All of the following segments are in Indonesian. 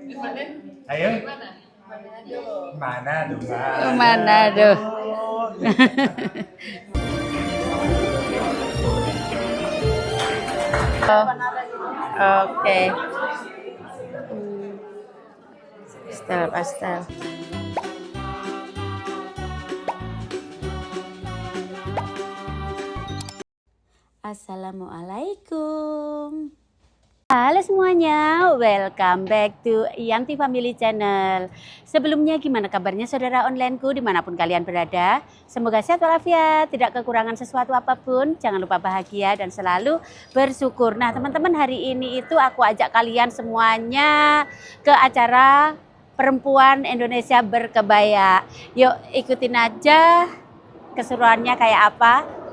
Ayo. Manado. Manado. Oke. Pastel. Assalamualaikum. Halo semuanya, welcome back to Yanti Family Channel. Sebelumnya gimana kabarnya saudara onlineku dimanapun kalian berada? Semoga sehat walafiat, tidak kekurangan sesuatu apapun. Jangan lupa bahagia dan selalu bersyukur. Nah teman-teman, hari ini itu aku ajak kalian semuanya ke acara Perempuan Indonesia Berkebaya. Yuk ikutin aja keseruannya kayak apa.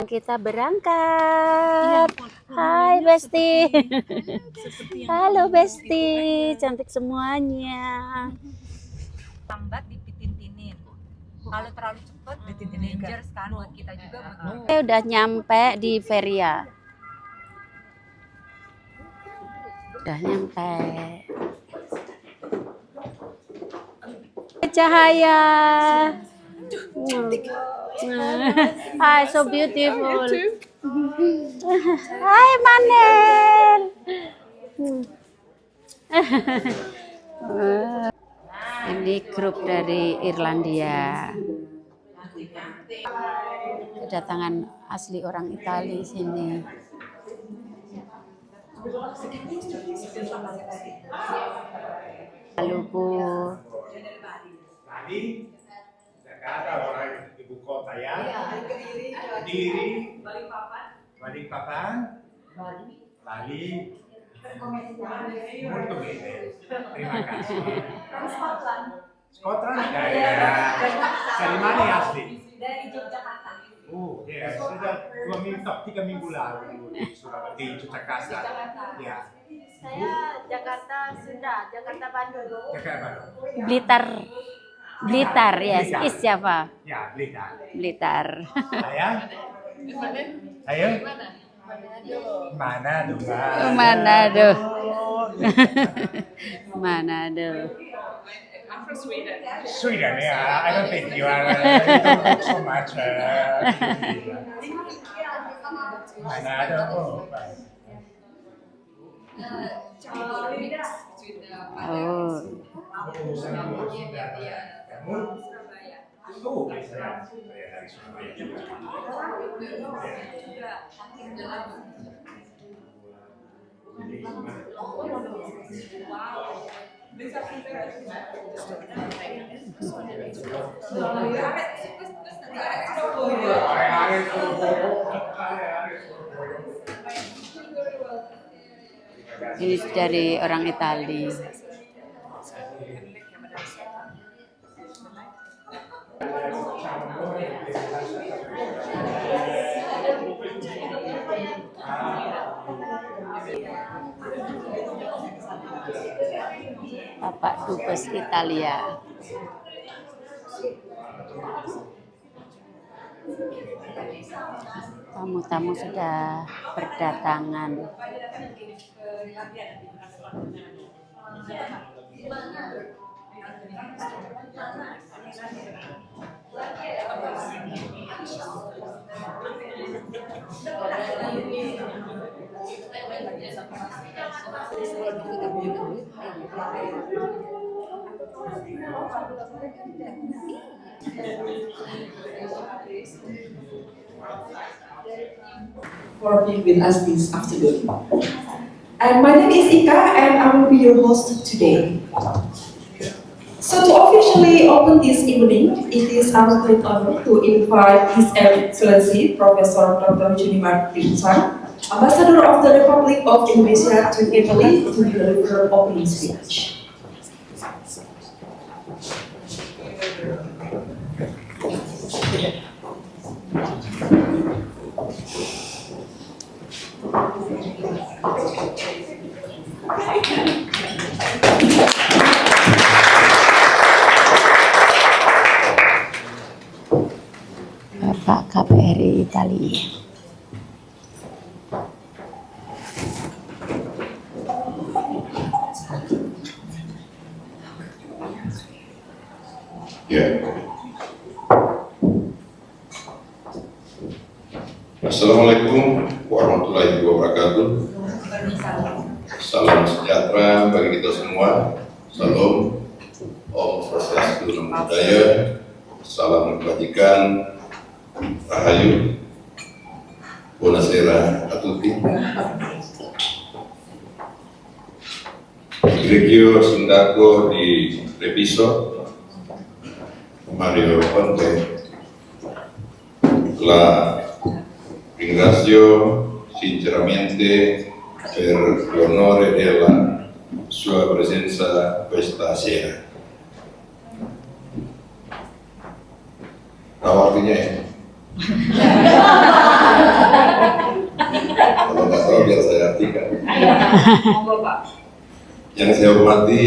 Kita berangkat. Hai Besti. Halo Besti, cantik semuanya. Lambat ditintinin. Kalau terlalu cepat dangerous kan buat kita juga. Saya udah nyampe di Feria. Udah nyampe. Cahaya. Hi, so beautiful. Hai Manel. Ini grup dari Irlandia. Kedatangan asli orang Italia sini. Lugu. Jakarta, orang ibu kota ya. Kediri, Balikpapan, Bali. Molto bene. Terima kasih. Scotland? Dari mana asli? Dari Yogyakarta. Oh, ya, sudah 3 minggu lalu di Surabaya, di Jakarta. Ya. Saya Jakarta, Sunda, Jakarta Bandung. Jakarta. Blitar, yes, East Java. Ya, Blitar. Blitar. Ayo. Manado. Manado. Manado. I'm from Sweden. Sweden, yeah. I don't think you are. You don't talk so much. Manado. Oh. Ini dari orang Italia. Bapak Dubes Italia. Tamu-tamu sudah berdatangan. For being with us this afternoon. And my name is Ika and I will be your host today. So to officially open this evening, it is our great honor to invite His Excellency Professor Dr. Junimar Pinsang, Ambassador of the Republic of Indonesia to Italy, to deliver opening speech. Bapak KBRI Italia. Ya. Assalamualaikum warahmatullahi wabarakatuh. Salam sejahtera bagi kita semua. Salam, Om Swastiastu, Namo Buddhaya. Salam kebajikan, Rahayu, Buonasera a tutti. Grigio Sindaco di Treviso, Mario Conte, la ringrazio sinceramente per l'onore della sua presenza questa sera. Tahu artinya ya? Kalau nggak tahu biar saya artikan. Yang saya hormati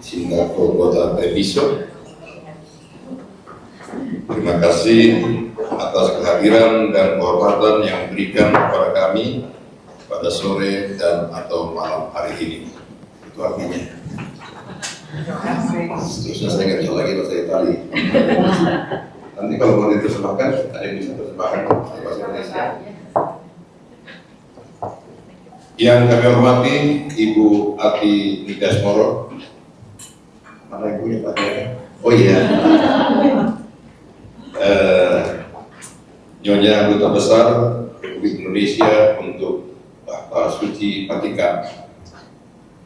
Sindaco Kota Treviso, terima kasih atas kehadiran dan kehormatan yang diberikan kepada kami pada sore dan atau malam hari ini. Itu artinya. Terusnya saya nggak bisa lagi bahasa Itali. Nanti kalau mau diterjemahkan, ada yang bisa terjemahkan bahasa Indonesia. Yang kami hormati Ibu Ati Nidasmoro. Mana ibunya Pak? Oh iya. Nyonya Duta Besar Republik Indonesia untuk Bapak Suci Vatikan.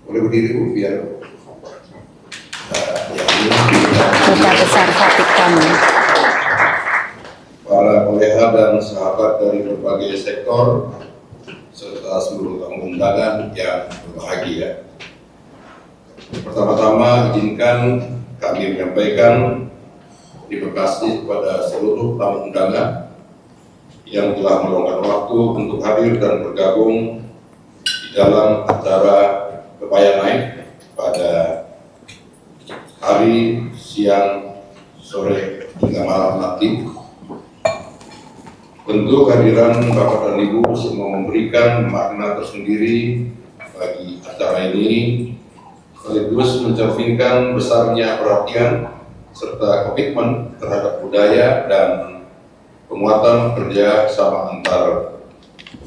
Boleh berdiri Bu biar Duta Besar Vatikan. Para kolega dan sahabat dari berbagai sektor serta seluruh tamu undangan yang berbahagia. Pertama-tama izinkan kami menyampaikan terima kasih kepada seluruh tamu undangan yang telah meluangkan waktu untuk hadir dan bergabung di dalam acara Kebaya Night pada hari, siang, sore, hingga malam nanti. Tentu kehadiran Bapak dan Ibu semua memberikan makna tersendiri bagi acara ini, sekaligus mencerminkan besarnya perhatian serta komitmen terhadap budaya dan penguatan kerja sama antar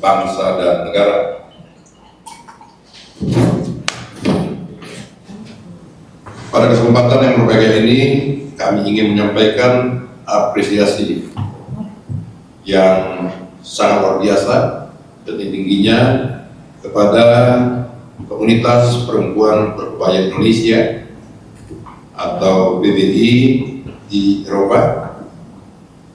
bangsa dan negara. Pada kesempatan yang berbahagia ini, kami ingin menyampaikan apresiasi yang sangat luar biasa tinggi-tingginya kepada komunitas perempuan berkebaya Indonesia atau PBI di Eropa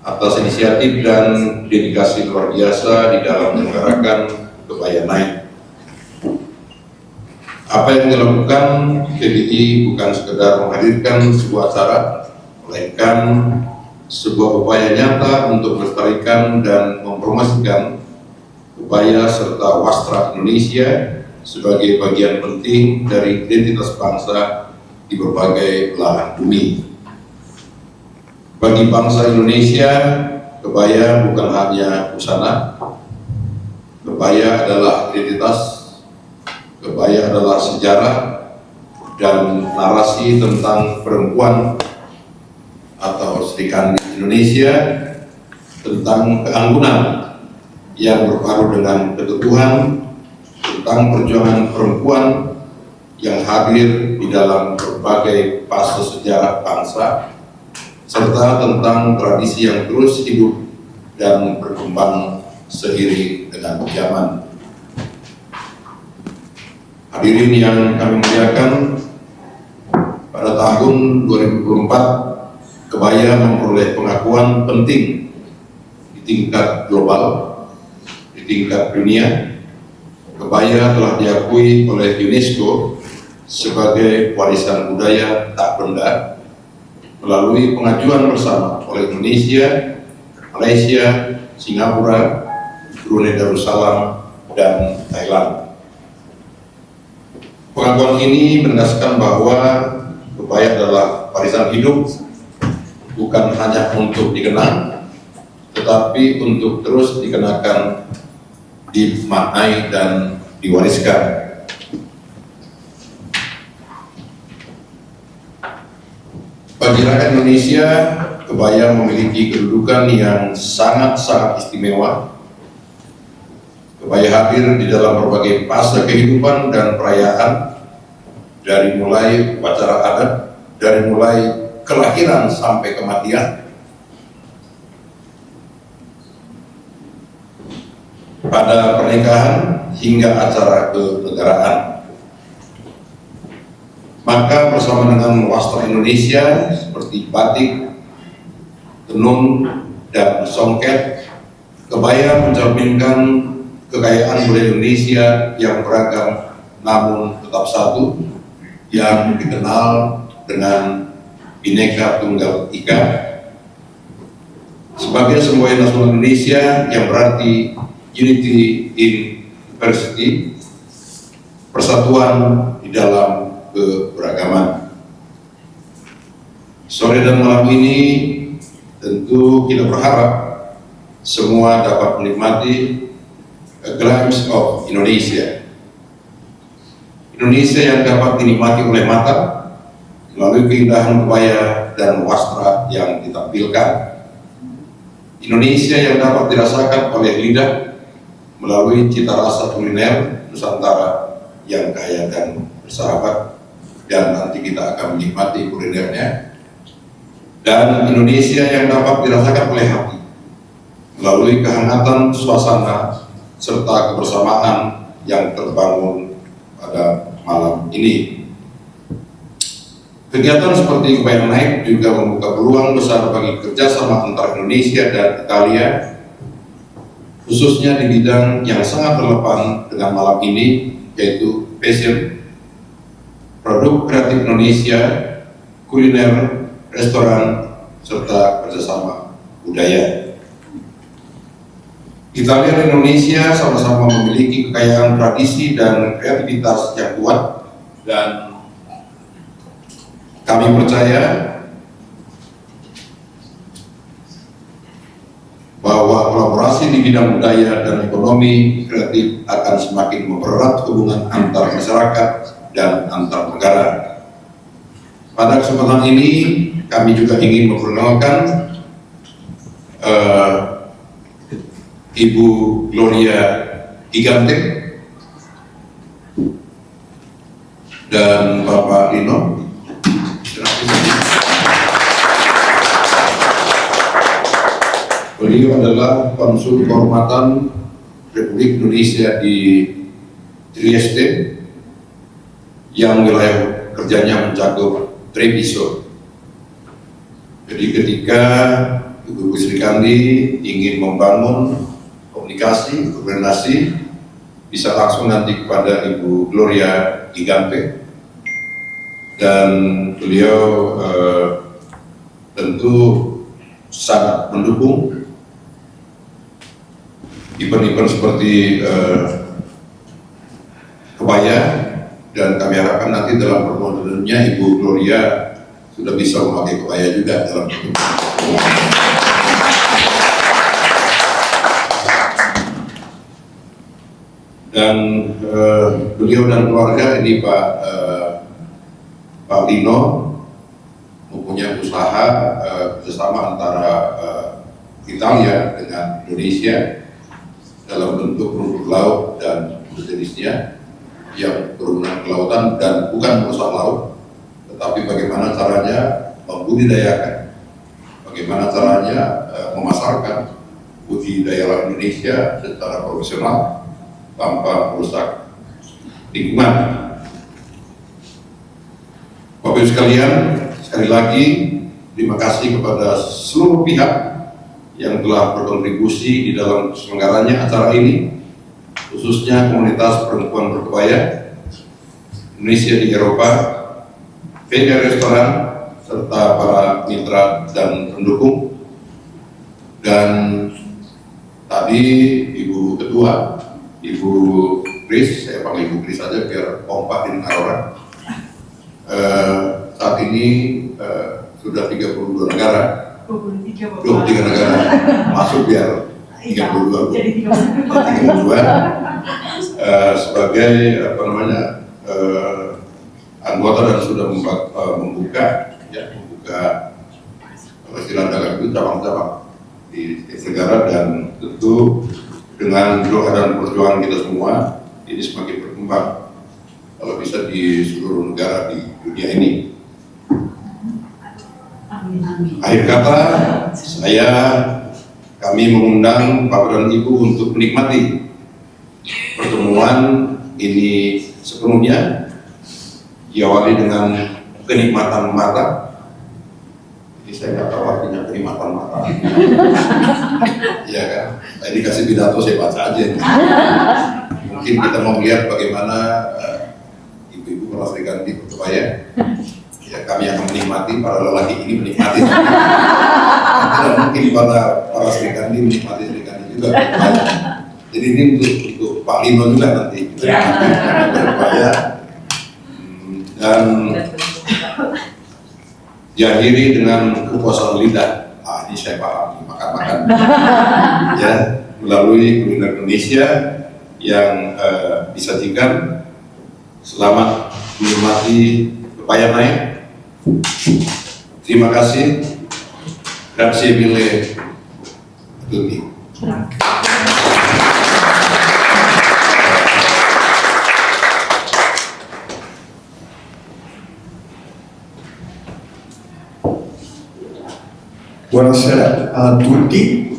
atas inisiatif dan dedikasi luar biasa di dalam menyelenggarakan Kebaya Night. Apa yang dilakukan PBI bukan sekedar menghadirkan sebuah acara, melainkan sebuah upaya nyata untuk melestarikan dan mempromosikan kebaya serta wastra Indonesia sebagai bagian penting dari identitas bangsa di berbagai belahan bumi. Bagi bangsa Indonesia, kebaya bukan hanya busana. Kebaya adalah identitas, kebaya adalah sejarah dan narasi tentang perempuan atau Sri Kandi Indonesia, tentang keanggunan yang berparu dengan keteguhan, tentang perjuangan perempuan yang hadir di dalam berbagai fase sejarah bangsa, serta tentang tradisi yang terus hidup dan berkembang seiring dengan zaman. Hadirin yang kami muliakan, pada tahun 2024 kebaya memperoleh pengakuan penting di tingkat global, di tingkat dunia. Kebaya telah diakui oleh UNESCO sebagai warisan budaya tak benda melalui pengajuan bersama oleh Indonesia, Malaysia, Singapura, Brunei Darussalam, dan Thailand. Pengakuan ini menegaskan bahwa kebaya adalah warisan hidup, bukan hanya untuk dikenang, tetapi untuk terus dikenakan, dimaknai dan diwariskan. Bagi rakyat Indonesia, kebaya memiliki kedudukan yang sangat-sangat istimewa. Kebaya hadir di dalam berbagai fase kehidupan dan perayaan, dari mulai upacara adat, dari mulai kelahiran sampai kematian. Pada pernikahan hingga acara kenegaraan. Maka bersama dengan wastra Indonesia seperti batik, tenun, dan songket, kebaya mencerminkan kekayaan budaya Indonesia yang beragam namun tetap satu, yang dikenal dengan Bhinneka Tunggal Ika sebagai semboyan nasional Indonesia, yang berarti unity in diversity, persatuan di dalam keberagaman. Sore dan malam ini tentu kita berharap semua dapat menikmati a glimpse of Indonesia. Indonesia yang dapat dinikmati oleh mata melalui keindahan kebaya dan wastra yang ditampilkan. Indonesia yang dapat dirasakan oleh lidah melalui cita rasa kuliner Nusantara yang kaya dan bersahabat, dan nanti kita akan menikmati kulinernya. Dan Indonesia yang dapat dirasakan oleh hati melalui kehangatan suasana serta kebersamaan yang terbangun pada malam ini. Kegiatan seperti Kebaya Night juga membuka peluang besar bagi kerjasama antara Indonesia dan Italia, khususnya di bidang yang sangat relevan dengan malam ini, yaitu fashion, produk kreatif Indonesia, kuliner, restoran, serta kerjasama budaya. Italia dan Indonesia sama-sama memiliki kekayaan tradisi dan kreativitas yang kuat, dan kami percaya bahwa kolaborasi di bidang budaya dan ekonomi kreatif akan semakin mempererat hubungan antar masyarakat dan antar negara. Pada kesempatan ini kami juga ingin memperkenalkan Ibu Gloria Gigante dan Bapak Lino. Beliau adalah Konsul Kehormatan Republik Indonesia di Trieste, yang wilayah kerjanya mencakup Treviso. Jadi ketika Ibu Sri Kandi ingin membangun komunikasi, koordinasi, bisa langsung nanti kepada Ibu Gloria Gigante, dan beliau tentu sangat mendukung event-event seperti kebaya, dan kami harapkan nanti dalam permodalannya Ibu Gloria sudah bisa memakai kebaya juga dalam hidup. Dan beliau dan keluarga ini Pak Lino mempunyai usaha bersama antara Italia dengan Indonesia dalam bentuk rumput laut dan sejenisnya yang berhubungan kelautan, dan bukan merusak laut, tetapi bagaimana caranya membudidayakan, bagaimana caranya memasarkan budidaya Indonesia secara profesional tanpa merusak lingkungan. Bapak Ibu sekalian, sekali lagi terima kasih kepada seluruh pihak yang telah berkontribusi di dalam penyelenggaranya acara ini, khususnya komunitas perempuan berkebaya Indonesia di Eropa, Vega Restoran, serta para mitra dan pendukung. Dan tadi Ibu Ketua, Ibu Kris, saya panggil Ibu Kris saja biar kompak dengan orang. Saat ini sudah 32 negara, 23 negara masuk biar 32 sebagai anggota, dan sudah membuka penghasilan dagang itu cabang-cabang di negara, dan tentu dengan doa dan perjuangan kita semua ini semakin berkembang kalau bisa di seluruh negara di dunia ini. Akhir kata, kami mengundang Bapak dan Ibu untuk menikmati pertemuan ini sepenuhnya, diawali dengan kenikmatan mata. Jadi saya nggak tahu artinya kenikmatan mata. Iya kan? Tadi dikasih pidato saya baca aja. Mungkin kita mau melihat bagaimana ibu-ibu melestarikan di Persebaya. Ya, kami akan menikmati, para lelaki ini menikmati. Dan mungkin para Serikandi menikmati Serikandi juga. Jadi ini untuk Pak Lino juga nanti. Persebaya. Dan diakhiri dengan kepuasan lidah. Ini saya paham, makan-makan. Ya, melalui kuliner Indonesia yang disajikan. Selamat menikmati pepaya naik. Terima kasih. Grazie mille tutti. Buonasera a tutti.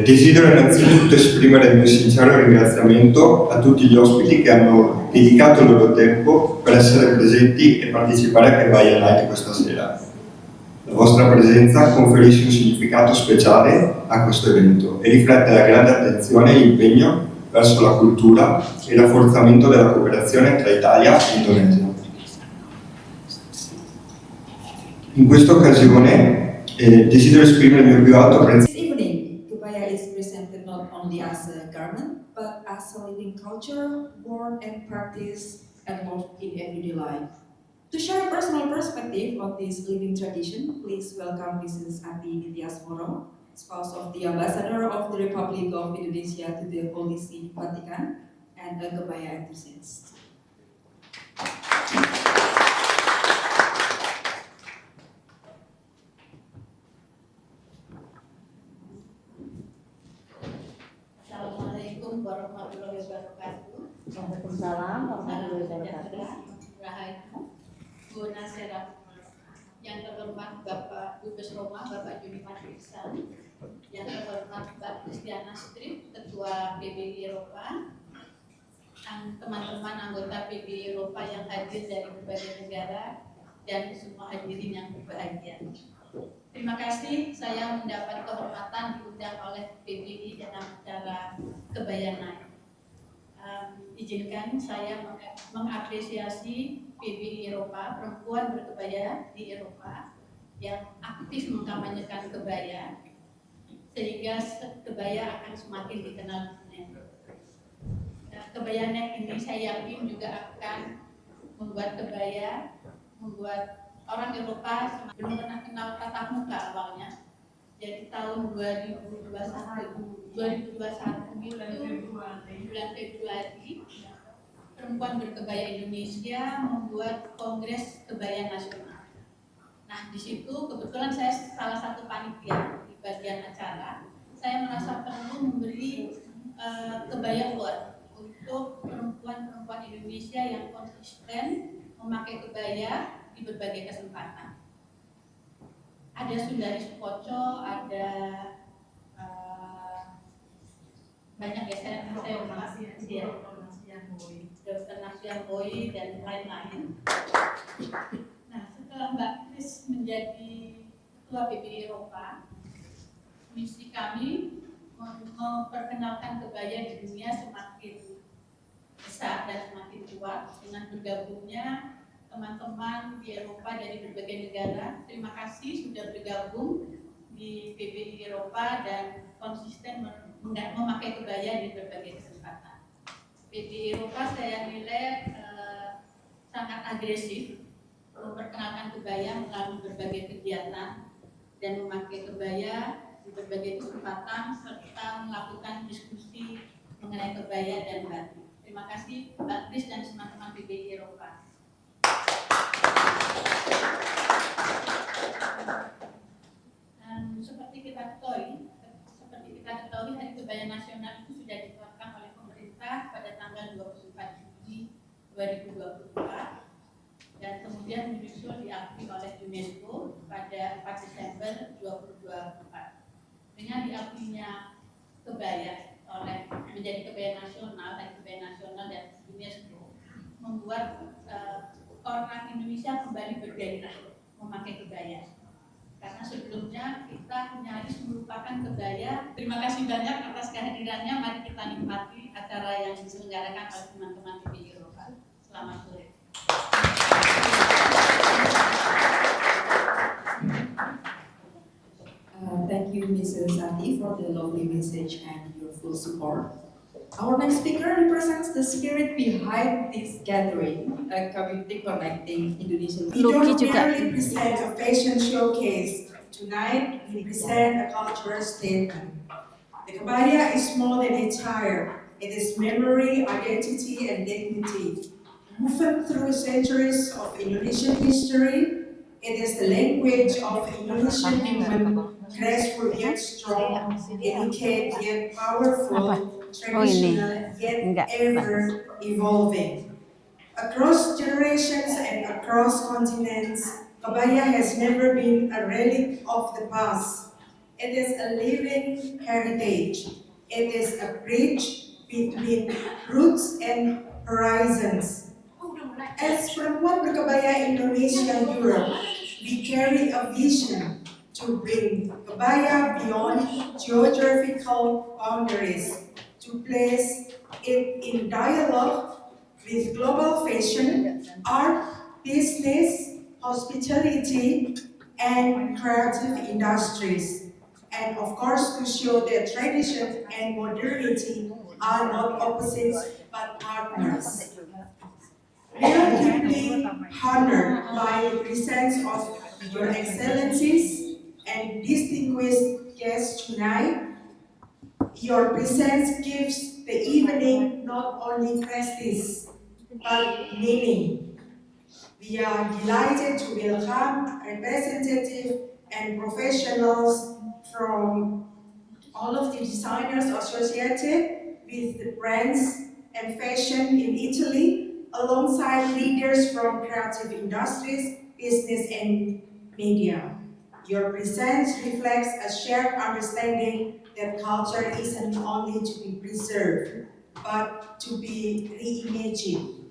Desidero innanzitutto esprimere il mio sincero ringraziamento a tutti gli ospiti che hanno dedicato il loro tempo per essere presenti e partecipare a Kerbaya Night questa sera. La vostra presenza conferisce un significato speciale a questo evento e riflette la grande attenzione e impegno verso la cultura e il rafforzamento della cooperazione tra Italia e Indonesia. In questa occasione desidero esprimere il mio più alto apprezzamento. This evening, Kebaya is presented not only as a garment, but as a living culture, born and practiced and lived in everyday life. To share a personal perspective on this living tradition, please welcome Mrs. Ati Nitias Moro, spouse of the Ambassador of the Republic of Indonesia to the Holy See Vatican, and a Kebaya enthusiast. Assalamualaikum warahmatullahi wabarakatuh. Waalaikumsalam warahmatullahi wabarakatuh. Rahayu, Buonasera. Yang terhormat Bapak Dubes Roma, Bapak Juni Martisan, yang terhormat Mbak Kristiana Strip, Ketua PBI Eropa, teman-teman anggota PBI Eropa yang hadir dari berbagai negara, dan semua hadirin yang berbahagia. Terima kasih, saya mendapat kehormatan diundang oleh PBI dalam acara Kebaya Night. Izinkan saya mengapresiasi PBI Eropa, perempuan berkebaya di Eropa yang aktif mengkampanyekan kebaya, sehingga kebaya akan semakin dikenal dunia. Kebaya Night ini saya yakin juga akan membuat kebaya, membuat orang Eropa belum pernah kenal tatap muka awalnya. Jadi tahun 2021 bulan Februari, perempuan berkebaya Indonesia membuat Kongres Kebaya Nasional. Nah, di situ kebetulan saya salah satu panitia di bagian acara. Saya merasa perlu memberi kebaya award untuk perempuan-perempuan Indonesia yang konsisten memakai kebaya di berbagai kesempatan. Ada Sundari Sukoco, ada banyak ya, saya Dr. Nasian Boy dan lain-lain. Nah, setelah Mbak Kris menjadi Ketua PBI Eropa, misi kami memperkenalkan kebaya di dunia semakin besar dan semakin kuat dengan bergabungnya teman-teman di Eropa dari berbagai negara. Terima kasih sudah bergabung di PBI Eropa dan konsisten memakai kebaya di berbagai kesempatan. PBI Eropa saya nilai sangat agresif memperkenalkan kebaya melalui berbagai kegiatan dan memakai kebaya di berbagai kesempatan serta melakukan diskusi mengenai kebaya dan batik. Terima kasih Mbak Kris dan teman-teman PBI Eropa. kemudian menyusul diakui oleh UNESCO pada 4 Desember 2024. Dengan diakuinya kebaya menjadi kebaya nasional dan UNESCO membuat orang Indonesia kembali bergairah memakai kebaya. Karena sebelumnya kita nyaris melupakan kebaya. Terima kasih banyak atas kehadirannya. Mari kita nikmati acara yang diselenggarakan oleh teman-teman PBI lokal. Selamat sore. Thank you, Mrs. Sati, for the lovely message and your full support. Our next speaker represents the spirit behind this gathering, a community connecting Indonesian. We don't merely present a fashion showcase. Tonight, we present a cultural statement. The kebaya is more than attire. It is memory, identity, and dignity. Woven through centuries of Indonesian history, it is the language of Indonesian women, graceful yet strong, delicate yet powerful, traditional yet ever evolving. Across generations and across continents, kebaya has never been a relic of the past. It is a living heritage. It is a bridge between roots and horizons. As perempuan berkebaya Indonesia Europe, we carry a vision to bring kebaya beyond geographical boundaries, to place it in dialogue with global fashion, art, business, hospitality, and creative industries. And of course, to show that tradition and modernity are not opposites but partners. We are deeply honored by the presence of Your Excellencies and distinguished guests tonight. Your presence gives the evening not only prestige, but meaning. We are delighted to welcome representatives and professionals from all of the designers associated with the brands and fashion in Italy, alongside leaders from creative industries, business, and media. Your presence reflects a shared understanding that culture isn't only to be preserved, but to be reimagined.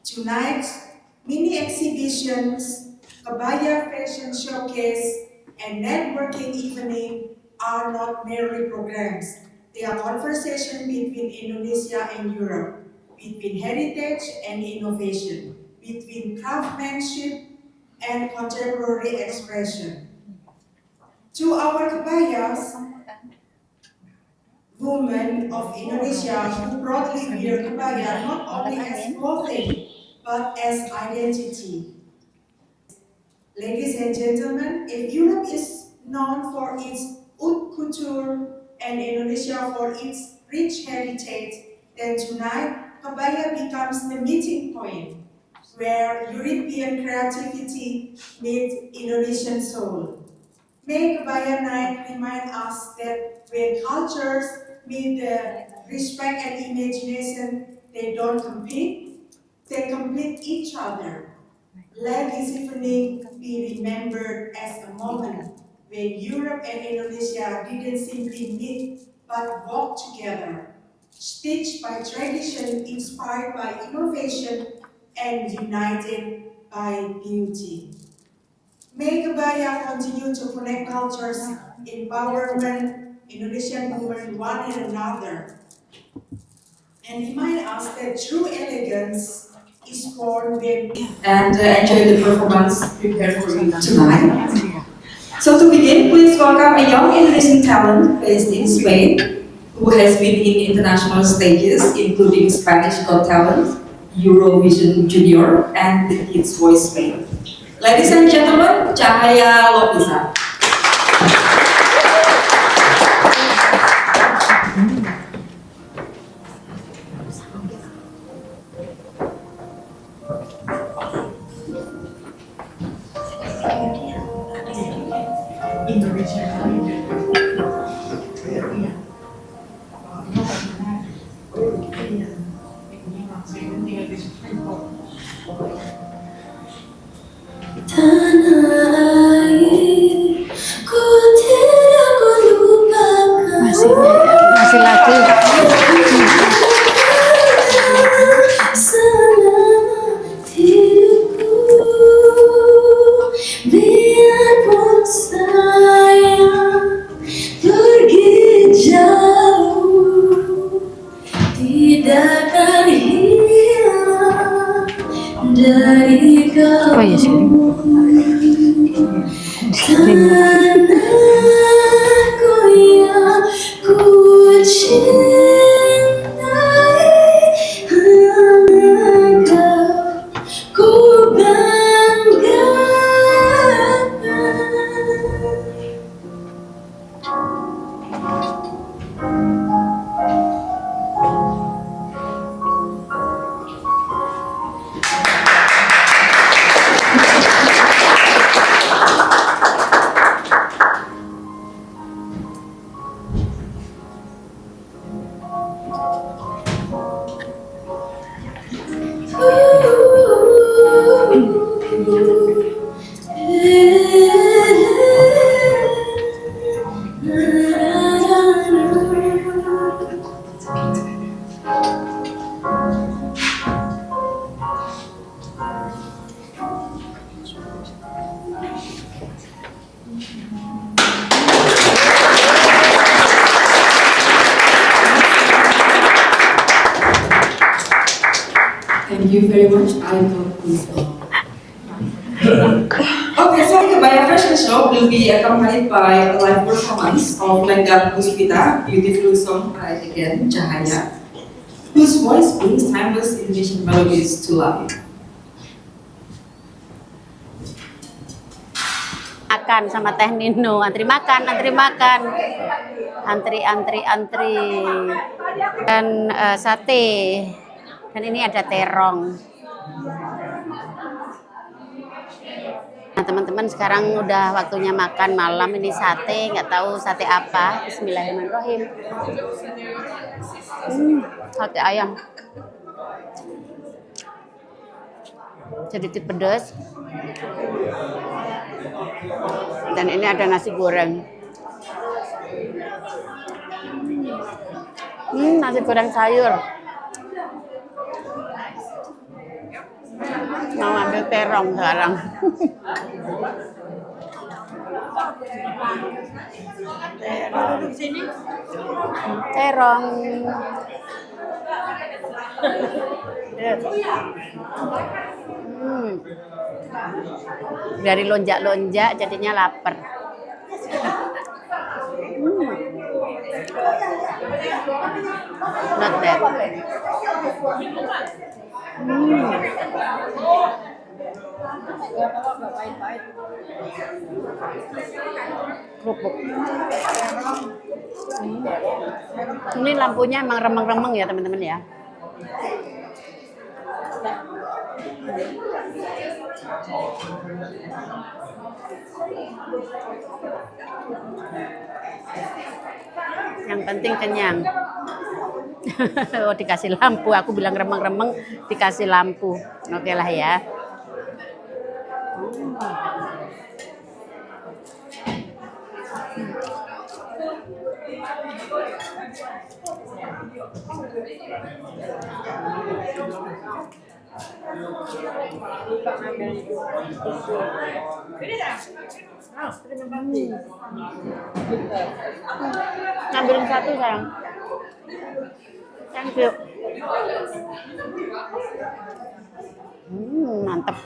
Tonight's mini exhibitions, Kebaya Fashion Showcase, and networking evening are not merely programs. They are conversations between Indonesia and Europe, between heritage and innovation, between craftsmanship and contemporary expression. To our kebayas, women of Indonesia who proudly wear kebaya not only as clothing, but as identity. Ladies and gentlemen, if Europe is known for its haute couture and Indonesia for its rich heritage, then tonight, kebaya becomes the meeting point where European creativity meets Indonesian soul. May Kebaya Night remind us that when cultures meet the respect and imagination, they don't compete, they complete each other. Let this evening be remembered as a moment when Europe and Indonesia didn't simply meet but walk together, stitched by tradition, inspired by innovation, and united by beauty. May Kebaya continue to connect cultures, empowerment, Indonesian women one and another, and remind us that true elegance is born when And enjoy the performance prepared for you tonight. So to begin, please welcome a young Indonesian talent based in Spain, who has been in international stages, including Spanish Got Talent, Eurovision Junior, and The Kids Voice Spain. Ladies and gentlemen, Cahaya Lopisa. Tanahku yang ku cintai, engkau ku banggakan. Thank you very much. I got goosebumps. Okay, so Kebaya Fashion Show will be accompanied by a live performance of Lenggang Puspita, beautiful song by again Cahaya, whose voice brings timeless Indonesian melodies to life. Makan sama Teh Nino, antri makan, antri. Dan sate. Dan ini ada terong. Nah teman-teman, sekarang udah waktunya makan malam. Ini sate, nggak tahu sate apa. Bismillahirrahmanirrahim. Sate ayam. Sedikit pedas. Dan ini ada nasi goreng. Nasi goreng sayur. Mau ambil terong sekarang. Terong. Dari lonjak-lonjak jadinya lapar. Not bad. Kerupuk. Ini lampunya emang remeng-remeng ya teman-teman ya. Yang penting kenyang. Oh, dikasih lampu. Aku bilang remeng-remeng, dikasih lampu. Oke lah ya. Ngambilin satu sayang. Thank you. Mantap.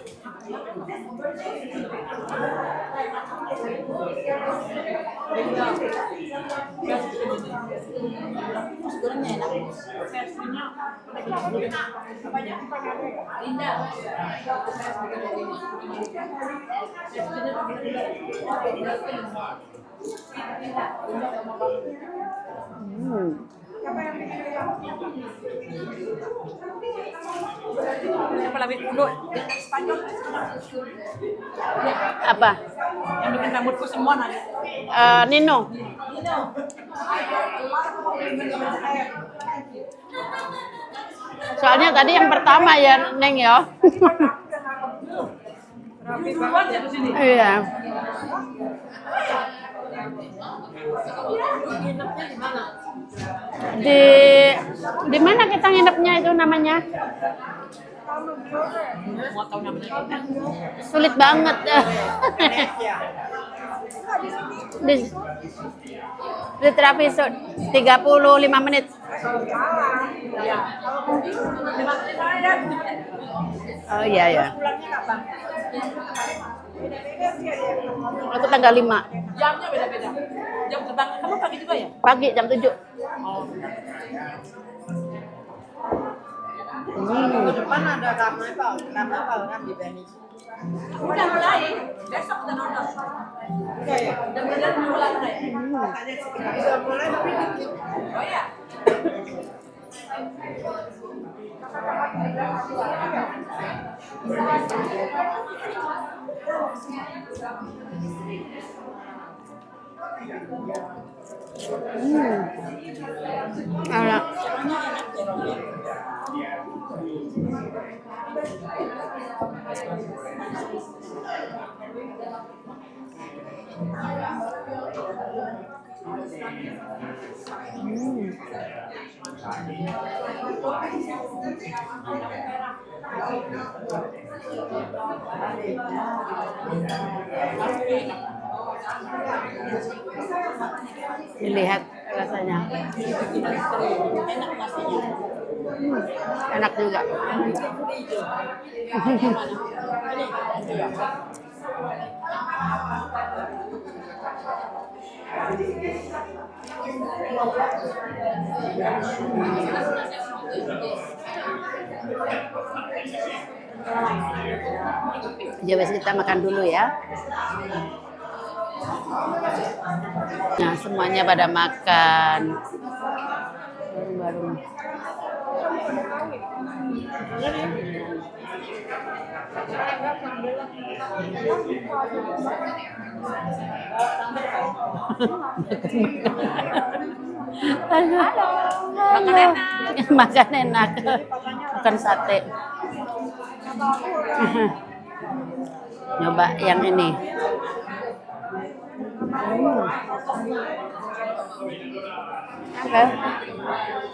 Apa? Yang bikin rambutku semua nanya. Nino. Soalnya tadi yang pertama ya, Neng ya. Iya. Di mana kita nginepnya itu namanya? Sulit banget. Di Travisot 35 menit. Oh iya ya. Aku tanggal 5. Jamnya beda-beda. Jam terbang kamu pagi juga ya? Pagi jam 7. Depan ada karnaval kan di Beni. Udah mulai. Besok udah nonton. Udah mulai. Udah mulai tapi dikit. Oh ya. Enak. Dilihat rasanya. Enak juga. Coba kita makan dulu ya. Nah, semuanya pada makan. Baru-baru. Halo. Makan enak. Makan sate. Nyoba yang ini.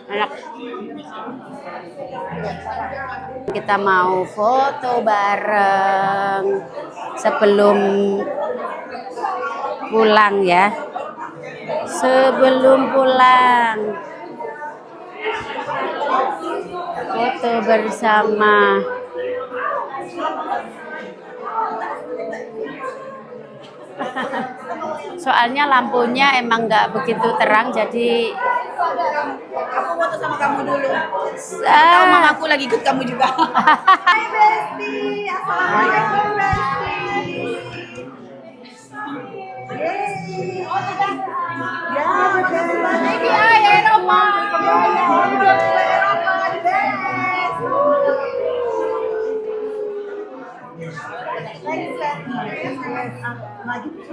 Enak. Kita mau foto bareng sebelum pulang ya. Sebelum pulang. Foto bersama. Soalnya lampunya emang nggak begitu terang, jadi Aku foto sama kamu dulu. Tahu mamaku lagi ikut kamu juga. Hai Besti, assalamualaikum Besti. Ya, ini ayah Eropa.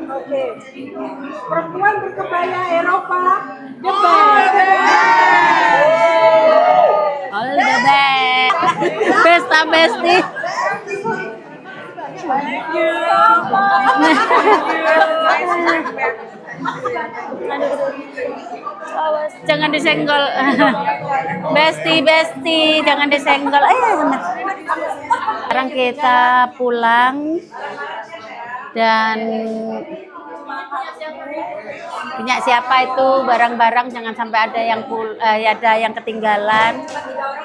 Oke. Perempuan berkebaya Eropa. The all the best. Besta Besti. Awas, jangan disenggol. Besti, jangan disenggol. Sekarang kita pulang dan punya siapa itu barang-barang, jangan sampai ada yang ketinggalan.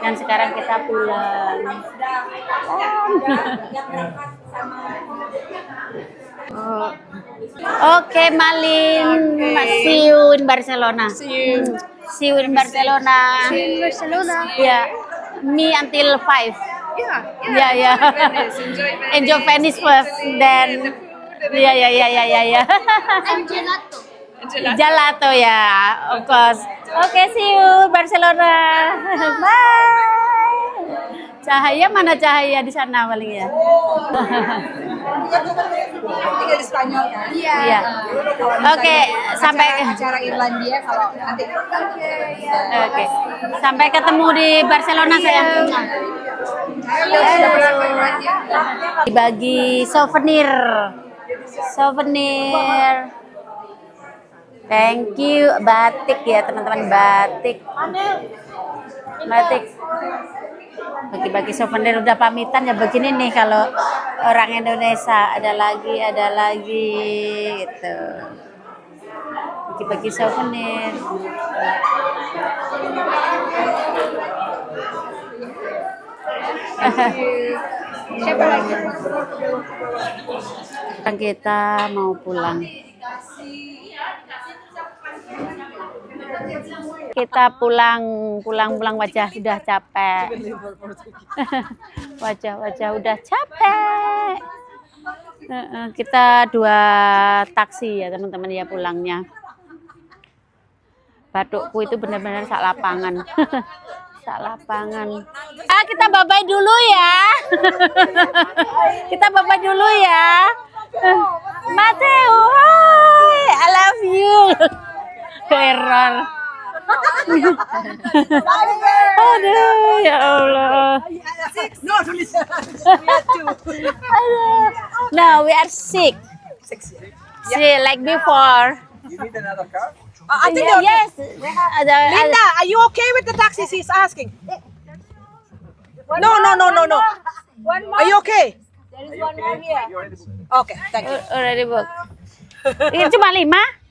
Dan sekarang kita pulang. Oke, Malin, see you in Barcelona. See you in Barcelona. Yeah, me until 5. Yeah. Enjoy Venice first, then yeah. And gelato. Gelato ya, of course. Oke, see you Barcelona. Bye. Cahaya mana Cahaya di sana paling ya? Tinggal di Spanyol kan? Iya. Oke, sampai acara Irlandia kalau nanti. Oke. Sampai ketemu di Barcelona sayang. Dibagi souvenir. Thank you, batik ya teman-teman, batik. Bagi-bagi souvenir, udah pamitan ya begini nih kalau orang Indonesia, ada lagi gitu. Bagi-bagi souvenir. Siapa lagi? Sekarang kita mau pulang. Kita pulang wajah sudah capek. wajah udah capek. Kita 2 taksi ya teman-teman ya pulangnya. Batukku itu benar-benar sak lapangan. Sak lapangan. Kita bye-bye dulu ya. Kita bye-bye dulu ya. Mateo, hi, I love you. Error. Aduh, ya Allah. No, we are 6. See, like before. You need another car? I think yes. Linda, are you okay with the taxis he's asking? No. One more. Are you okay? There is one more here. Okay, thank you. Already book. Ini cuma 5?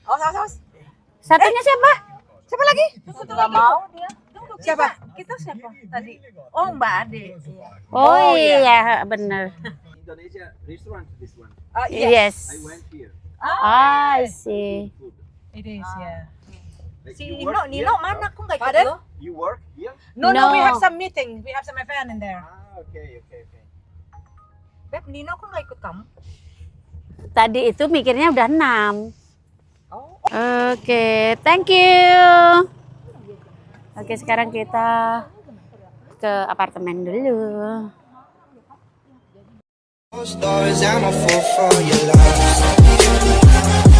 Awas. Satunya siapa? Siapa lagi? Nggak mau dia. Siapa? Kita siapa tadi? Oh, Mbak Ade. Oh iya, benar. Indonesia restaurant, this one. Yes. I went here. I see. It is, yeah. Like, Si you work Nino here? mana aku nggak ikut Pardon? lo. You work here? No, No. we have some meeting. We have some event in there. Okay. Beb, Nino aku nggak ikut kamu. Tadi itu mikirnya udah 6. Oh. Oke, thank you. Oke, sekarang kita ke apartemen dulu. Stories, I'm a fool for your love.